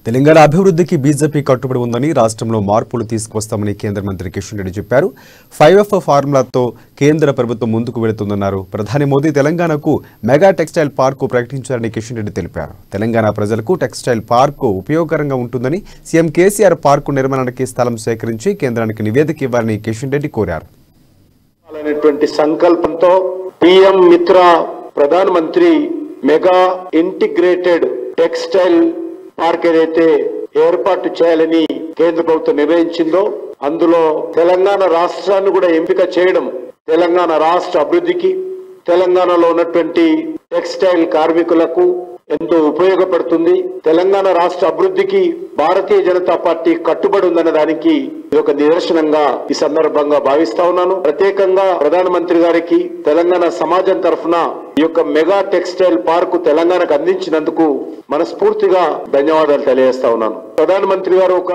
తెలంగాణ అభివృద్ధికి బీజేపీ కట్టుబడి ఉందని రాష్ట్రంలో మార్పులు తీసుకొస్తామని కేంద్ర మంత్రి కిషన్ రెడ్డి చెప్పారు. 5F ఫార్ములాతో కేంద్ర ప్రభుత్వం ముందుకు వెళుతుందన్నారు. ప్రధాని మోదీ తెలంగాణకు మెగా టెక్స్టైల్ పార్కు ప్రకటించారని కిషన్ రెడ్డి తెలిపారు. తెలంగాణ ప్రజలకు టెక్స్టైల్ పార్కు ఉపయోగకరంగా ఉంటుందని సీఎం కేసీఆర్ పార్కు నిర్మాణానికి స్థలం సేకరించి కేంద్రానికి నివేదిక ఇవ్వాలని కిషన్ రెడ్డి కోరారు. సంకల్పంతో పీఎం మిత్ర Pradhan Mantri mega integrated textile park ఏదైతే ఏర్పాటు చేయాలని కేంద్ర ప్రభుత్వం నిర్ణయించిందో అందులో తెలంగాణ రాష్ట్రాన్ని కూడా ఎంపిక చేయడం తెలంగాణ రాష్ట్ర అభివృద్ధికి తెలంగాణలో ఉన్నటువంటి టెక్స్టైల్ కార్మికులకు ఎంతో ఉపయోగపడుతుంది. తెలంగాణ రాష్ట్ర అభివృద్ధికి భారతీయ జనతా పార్టీ కట్టుబడి ఉందన్న దానికి ఇది ఒక నిదర్శనంగా ఈ సందర్భంగా భావిస్తా ఉన్నాను. ప్రత్యేకంగా ప్రధానమంత్రి గారికి తెలంగాణ సమాజం తరఫున ఈ యొక్క మెగా టెక్స్టైల్ పార్కు తెలంగాణకు అందించినందుకు మనస్ఫూర్తిగా ధన్యవాదాలు తెలియజేస్తా ఉన్నాను. ప్రధానమంత్రి గారు ఒక